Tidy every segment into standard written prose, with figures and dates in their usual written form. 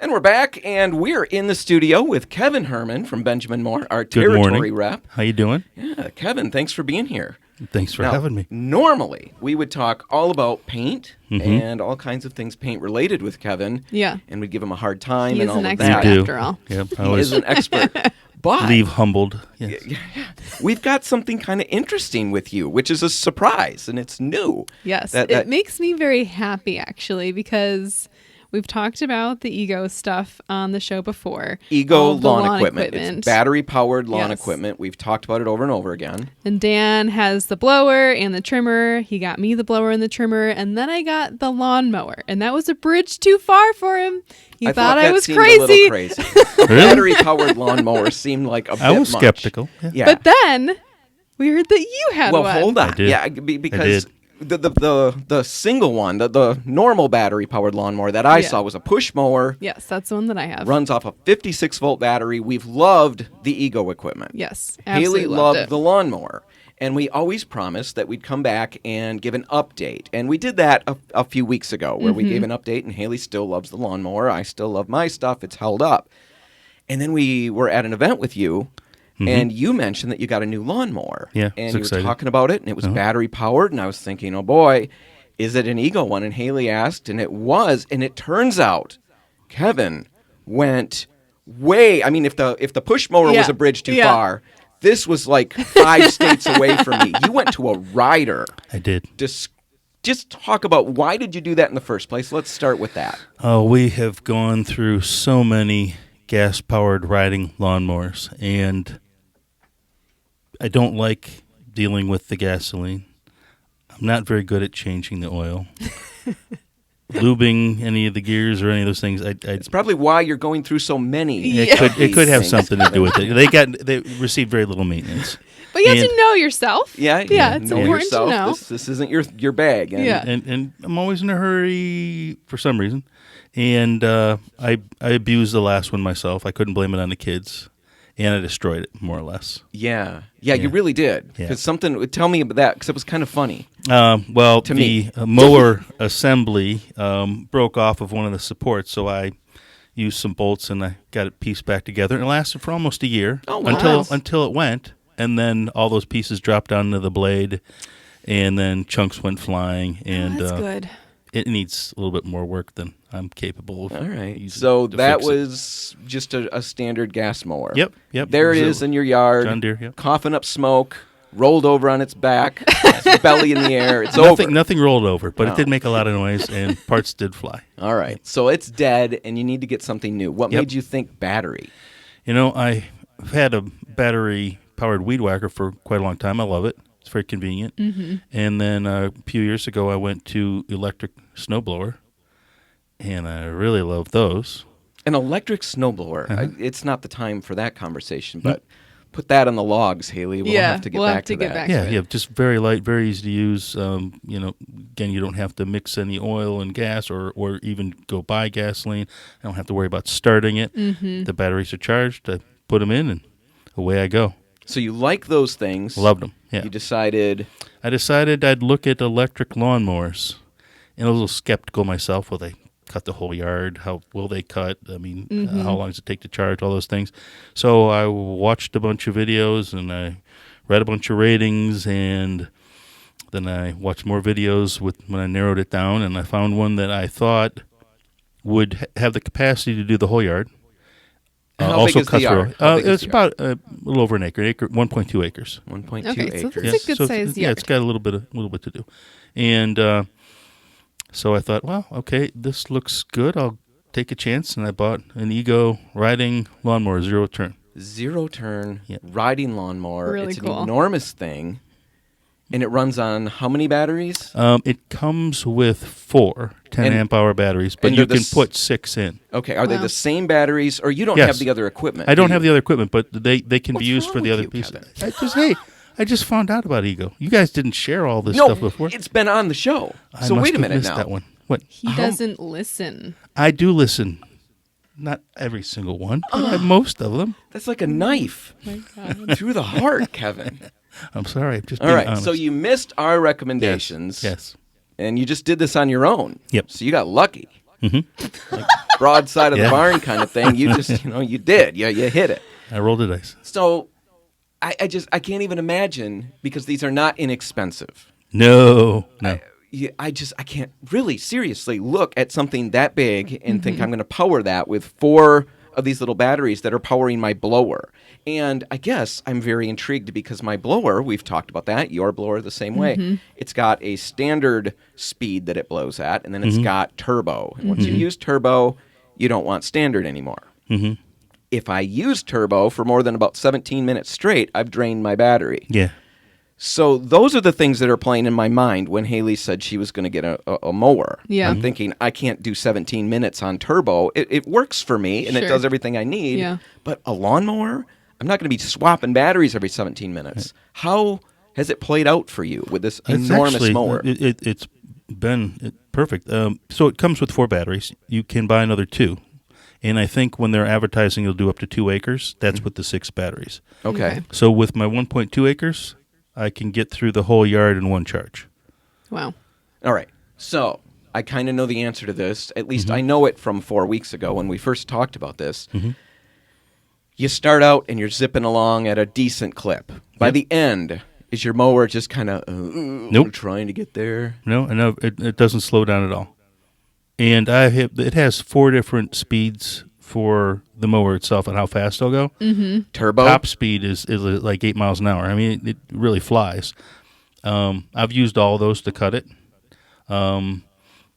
And we're back, and we're in the studio with Kevin Herman from Benjamin Moore, our Good territory morning. rep. How you doing? Yeah, Kevin, thanks for being here. Thanks for Now, having me. Normally, we would talk all about paint and all kinds of things paint-related with Kevin. Yeah. And we'd give him a hard time He and is all an of expert that. after all. Yep, I He always is an expert. But leave humbled. Yes. we've got something kind of interesting with you, which is a surprise, and it's new. Yes. That- It makes me very happy, actually, because we've talked about the Ego stuff on the show before. Ego All the lawn equipment. It's battery-powered lawn Yes. equipment. We've talked about it over and over again. And Dan has the blower and the trimmer. He got me the blower and the trimmer. And then I got the lawnmower. And that was a bridge too far for him. He I thought I that was seemed a little crazy. crazy. A battery-powered lawnmower seemed like a bit I was much. skeptical. Yeah. Yeah. But then we heard that you had Well, one. hold on. I did. Yeah, because did. the single one, the normal battery-powered lawnmower that I Yeah. saw was a push mower, Yes, that's the one that I have. runs off a 56-volt battery. We've loved the Ego equipment. Yes, Haley absolutely loved it. the lawnmower. And we always promised that we'd come back and give an update. And we did that a few weeks ago where we gave an update, and Haley still loves the lawnmower. I still love my stuff. It's held up. And then we were at an event with you, and you mentioned that you got a new lawnmower. Yeah, And it's you exciting. were talking about it, and it was battery-powered. And I was thinking, oh, boy, is it an Ego one? And Haley asked, and it was. And it turns out Kevin went way. I mean, if the push mower was a bridge too far, this was like 5 states away from me. You went to a rider. I did. Just talk about why did you do that in the first place? Let's start with that. Oh, we have gone through so many gas-powered riding lawnmowers, and I don't like dealing with the gasoline. I'm not very good at changing the oil. Lubing any of the gears or any of those things. It's probably why you're going through so many. It could have things. something to do with it. They received very little maintenance. But you have And- to know yourself. Yeah, It's know important yourself. to know. This isn't your bag. And Yeah. And I'm always in a hurry for some reason. And I abused the last one myself. I couldn't blame it on the kids. And I destroyed it, more or less. Yeah, you really did. Yeah. Because tell me about that, because it was kind of funny. Well, To the me. mower assembly broke off of one of the supports, so I used some bolts and I got it pieced back together. And it lasted for almost a year Oh, wow. until it went, and then all those pieces dropped down to the blade, and then chunks went flying. And That's good. it needs a little bit more work than I'm capable of. All right. using So to that fix it. was just a standard gas mower. Yep. There it So- is in your yard. John Deere, yep. Coughing up smoke, rolled over on its back, its belly in the air. It's over. Nothing rolled over, but No. it did make a lot of noise, and parts did fly. All right. So it's dead, and you need to get something new. What Yep. made you think battery? You know, I've had a battery-powered weed whacker for quite a long time. I love it. It's very convenient. Mm-hmm. And then a few years ago, I went to electric snowblower, and I really love those. An electric snowblower. Uh-huh. It's not the time for that conversation, but put that on the logs, Haley. We'll have to get back to that. Yeah, just very light, very easy to use. Again, you don't have to mix any oil and gas or even go buy gasoline. I don't have to worry about starting it. Mm-hmm. The batteries are charged. I put them in, and away I go. So you like those things. Loved them, yeah. You decided... I decided I'd look at electric lawnmowers, and I was a little skeptical myself. Will they cut the whole yard? How will they cut? I mean, how long does it take to charge? All those things. So I watched a bunch of videos, and I read a bunch of ratings, and then I watched more videos when I narrowed it down, and I found one that I thought would have the capacity to do the whole yard. How Also big is the cuts yard? through. How big is It's the yard? about a little over an acre, 1.2 acres. 1.2 Okay, so acres. It's a good so sized yeah, yard. it's got a little bit to do, and so I thought, well, okay, this looks good. I'll take a chance, and I bought an Ego riding lawnmower, 0-turn. 0-turn Yeah. riding lawnmower. Really it's cool. an enormous thing. And it runs on how many batteries? It comes with 4 10-amp-hour batteries, but and you they're can the put 6 in. Okay, are they Wow. the same batteries, or you don't Yes. have the other equipment? I don't do have you? the other equipment, but they can What's be used wrong for the with other you, pieces. Kevin? I just found out about Ego. You guys didn't share all this No, stuff before. it's been on the show. I So must wait a have minute missed now. that one. What? He doesn't listen. I do listen. Not every single one, but most of them. That's like a knife My God. through the heart, Kevin. I'm sorry. I'm just All being right, honest. so you missed our recommendations. Yes. And you just did this on your own. Yep. So you got lucky. broadside of the Yeah. barn kind of thing. You just, you did. You hit it. I rolled the dice. So I can't even imagine, because these are not inexpensive. No. I can't really seriously look at something that big and think I'm going to power that with 4 of these little batteries that are powering my blower. And I guess I'm very intrigued because my blower, we've talked about that, your blower the same way. It's got a standard speed that it blows at, and then it's got turbo. And once you use turbo, you don't want standard anymore. If I use turbo for more than about 17 minutes straight, I've drained my battery. Yeah. So those are the things that are playing in my mind when Haley said she was going to get a mower. Yeah. I'm thinking, I can't do 17 minutes on turbo. It works for me, and it Sure. does everything I need. Yeah. But a lawnmower, I'm not going to be swapping batteries every 17 minutes. How has it played out for you with this It's enormous actually, mower? It's been perfect. So it comes with 4 batteries. You can buy another 2. And I think when they're advertising, you'll do up to 2 acres. That's with the 6 batteries. Okay. So with my 1.2 acres, I can get through the whole yard in one charge. Wow. All right. So I kind of know the answer to this. At least I know it from 4 weeks ago when we first talked about this. You start out and you're zipping along at a decent clip. By Yep. the end, is your mower just kind of Nope. trying to get there? No, it doesn't slow down at all. And it has 4 different speeds for the mower itself and how fast it'll go. Turbo? Top speed is like 8 miles an hour. I mean, it really flies. I've used all those to cut it. And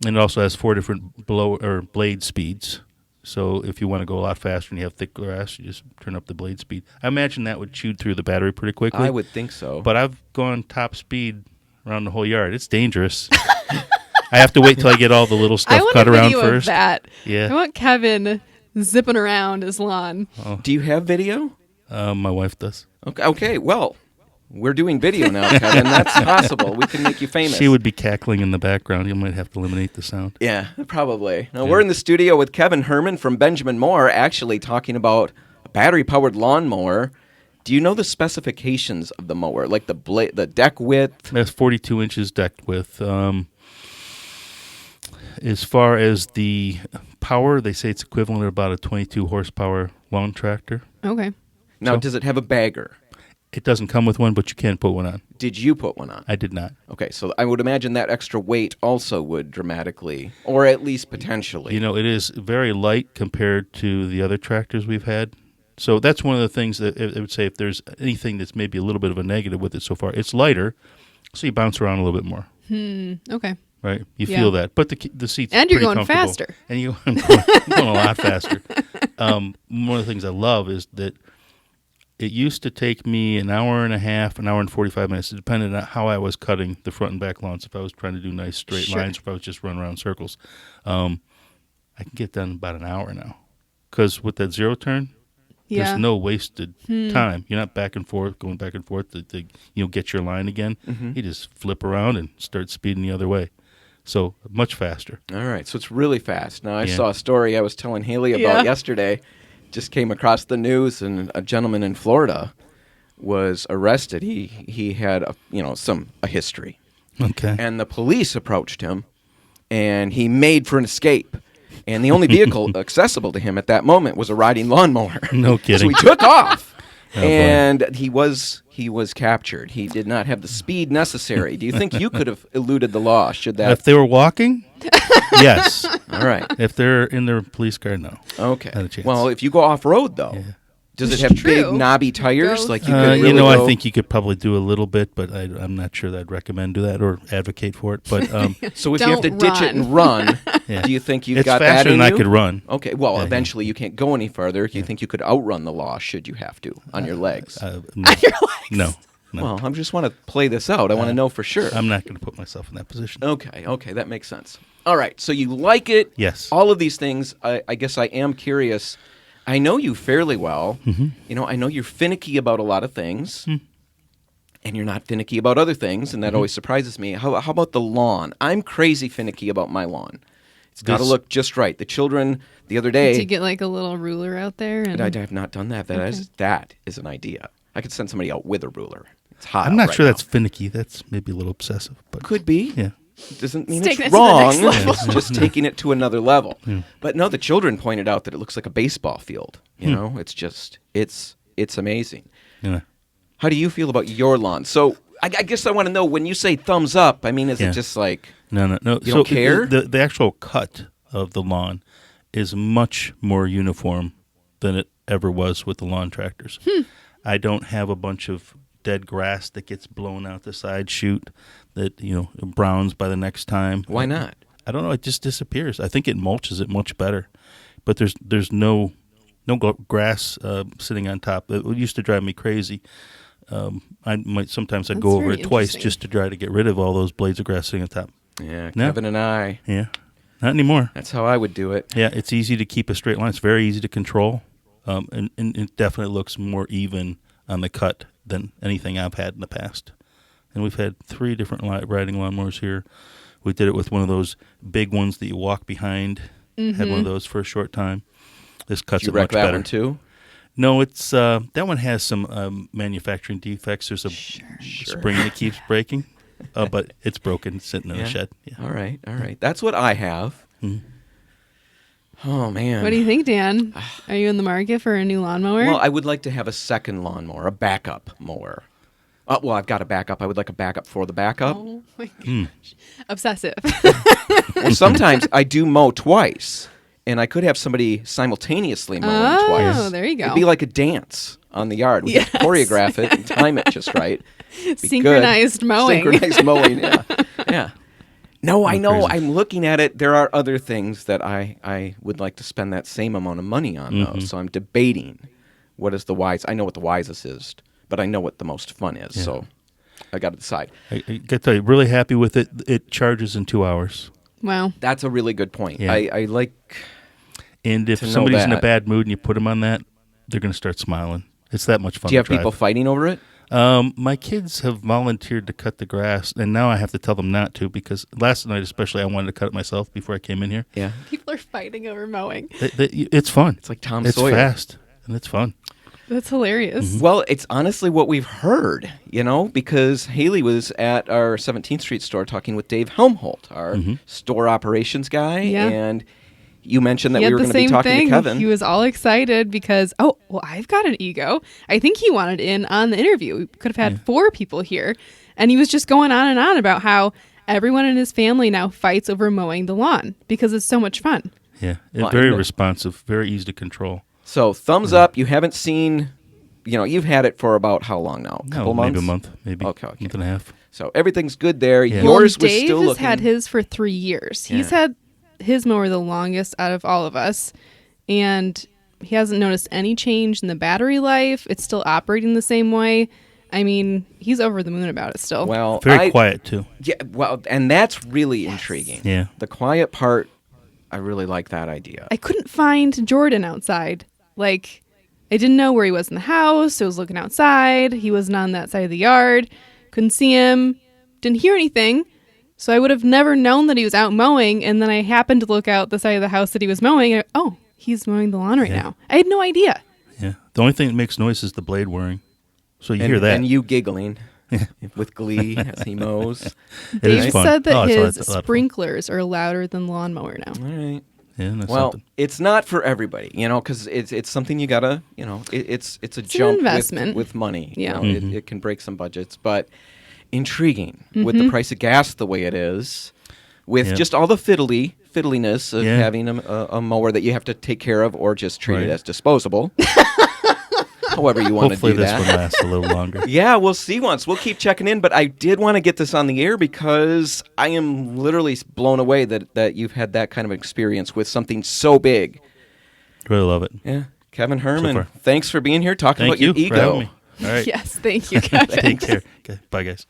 it also has 4 different blade speeds. So if you want to go a lot faster and you have thick grass, you just turn up the blade speed. I imagine that would chew through the battery pretty quickly. I would think so. But I've gone top speed around the whole yard. It's dangerous. I have to wait till I get all the little I stuff want cut a around video first. of that. Yeah. I want Kevin zipping around his lawn. Do you have video? My wife does. Okay. Well, we're doing video now, Kevin. That's possible. We can make you famous. She would be cackling in the background. You might have to eliminate the sound. Yeah, probably. Now, we're in the studio with Kevin Herman from Benjamin Moore, actually talking about a battery-powered lawnmower. Do you know the specifications of the mower, like the deck width? That's 42 inches decked width. As far as the power, they say it's equivalent to about a 22 horsepower lawn tractor. Okay. Now, So- does it have a bagger? It doesn't come with one, but you can put one on. Did you put one on? I did not. Okay, so I would imagine that extra weight also would dramatically, or at least potentially. You know, it is very light compared to the other tractors we've had. So that's one of the things that I would say, if there's anything that's maybe a little bit of a negative with it so far, it's lighter, so you bounce around a little bit more. Okay. Right, you Yeah. feel that, but the seats And you're pretty going comfortable. faster. And I'm going a lot faster. One of the things I love is that it used to take me an hour and a half, an hour and 45 minutes, depending on how I was cutting the front and back lawns. If I was trying to do nice straight Sure. lines, or if I was just running around circles, I can get done in about an hour now. Because with that zero turn, Yeah. there's no wasted time. You're not back and forth, going back and forth to get your line again. You just flip around and start speeding the other way. So much faster. All right, so it's really fast. Now, I Yeah. saw a story I was telling Haley about yesterday. Just came across the news, and a gentleman in Florida was arrested. He had a history, Okay. and the police approached him, and he made for an escape. And the only vehicle accessible to him at that moment was a riding lawnmower. No So kidding. he took off. Oh, boy. And he was captured. He did not have the speed necessary. Do you think you could have eluded the law? Should that? If they were walking, yes. All right. If they're in their police car, no. Okay. Not a chance. Well, if you go off road though, does it have big True. knobby tires? Goes- Like you could really I go- think you could probably do a little bit, but I'm not sure that I'd recommend do that or advocate for it. But So if you have to Don't ditch it and run, Yeah. do you think you've it's got that faster in than you? I could run. Okay. Well, Yeah, eventually you can't go any further. Do you think you could outrun the law? Should you have to on your legs? No. Your legs. No. Well, I just want to play this out. I want to know for sure. I'm not going to put myself in that position. Okay, that makes sense. All right, so you like it. Yes. All of these things, I guess I am curious. I know you fairly well. I know you're finicky about a lot of things, and you're not finicky about other things, and that always surprises me. How about the lawn? I'm crazy finicky about my lawn. It's got to This- look just right. The children, the other Did you day, get like a little ruler out there? And I have not done that. That is an idea. I could send somebody out with a ruler. It's hot I'm out not right sure now. that's finicky. That's maybe a little obsessive. But Could be. Yeah. doesn't mean It's taking it's it to the wrong. next level. It's just taking it to another level. But no, the children pointed out that it looks like a baseball field. You know, it's just it's amazing. Yeah. How do you feel about your lawn? So I guess I want to know, when you say thumbs up, I mean, is it just like No. you don't care? The actual cut of the lawn is much more uniform than it ever was with the lawn tractors. I don't have a bunch of dead grass that gets blown out the side chute that, browns by the next time. Why not? I don't know. It just disappears. I think it mulches it much better. But there's no grass sitting on top. It used to drive me crazy. Sometimes I'd That's go over very it twice interesting. just to try to get rid of all those blades of grass sitting on top. Yeah, No. Kevin and I. Yeah, not anymore. That's how I would do it. Yeah, it's easy to keep a straight line. It's very easy to control, and it definitely looks more even on the cut than anything I've had in the past. And we've had 3 different riding lawnmowers here. We did it with one of those big ones that you walk behind. Had one of those for a short time. This cuts Did you it wreck much that better. one too? No, it's that one has some manufacturing defects. There's a spring that keeps breaking, but it's broken, it's sitting in the shed. Yeah. All right. That's what I have. Oh man. What do you think, Dan? Are you in the market for a new lawnmower? Well, I would like to have a second lawnmower, a backup mower. Well, I've got a backup. I would like a backup for the backup. Oh my gosh. Obsessive. Well, sometimes I do mow twice, and I could have somebody simultaneously mowing twice. Oh, there you go. It'd be like a dance on the yard. We could Yes. choreograph it and time it just right. Be Synchronized good. mowing. Synchronized mowing, yeah. Yeah. No, I know. crazy. I'm looking at it. There are other things that I would like to spend that same amount of money on, though. So I'm debating what is the wise. I know what the wisest is, but I know what the most fun is. Yeah. So I got to decide. I got to tell you, really happy with it. It charges in 2 hours. Wow. That's a really good point. Yeah. I like. And if To know somebody's in a that. bad mood and you put them on that, they're going to start smiling. It's that much fun. Do you have to drive. people fighting over it? My kids have volunteered to cut the grass, and now I have to tell them not to because last night especially I wanted to cut it myself before I came in here. Yeah. People are fighting over mowing. It's fun. It's like Tom It's Sawyer. fast, and it's fun. That's hilarious. Well, it's honestly what we've heard, because Haley was at our 17th Street store talking with Dave Helmholt, our store operations guy, Yeah. and you mentioned that He we had were the going to be same talking thing. to Kevin. He was all excited because, I've got an ego. I think he wanted in on the interview. We could have had 4 people here. And he was just going on and on about how everyone in his family now fights over mowing the lawn because it's so much fun. Yeah, Well, very I know. responsive, very easy to control. So thumbs up. You haven't seen, you've had it for about how long now? No, Couple months? maybe a month, maybe Okay. month and a half. So everything's good there. Yeah. Yours Well, was Dave still has looking. had his for 3 years. He's Yeah. had his mower the longest out of all of us. And he hasn't noticed any change in the battery life. It's still operating the same way. I mean, he's over the moon about it still. Well, Very quiet too. Yeah, well, and that's really intriguing. Yeah. The quiet part, I really like that idea. I couldn't find Jordan outside. Like, I didn't know where he was in the house. I was looking outside. He wasn't on that side of the yard. Couldn't see him. Didn't hear anything. So I would have never known that he was out mowing. And then I happened to look out the side of the house that he was mowing. And he's mowing the lawn right Yeah. now. I had no idea. Yeah. The only thing that makes noise is the blade whirring. So you hear that. And you giggling with glee as he mows. It is Dave fun. said that Oh, it's a lot his of fun. sprinklers are louder than the lawnmower now. All right. Yeah, that's Well, something. it's not for everybody, because it's something you gotta, it's a an jump investment. with money. Yeah. It can break some budgets, but intriguing with the price of gas the way it is, with Yeah. just all the fiddliness of Yeah. having a mower that you have to take care of or just treat Right. it as disposable. However you want to Hopefully do this that. one lasts a little longer. Yeah, we'll see once. We'll keep checking in, but I did want to get this on the air because I am literally blown away that you've had that kind of experience with something so big. Really love it. Yeah. Kevin Herman, far. thanks for being here talking Thank about you your for having ego. me. All right. Yes, thank you, Kevin. Take care. Okay. Bye, guys.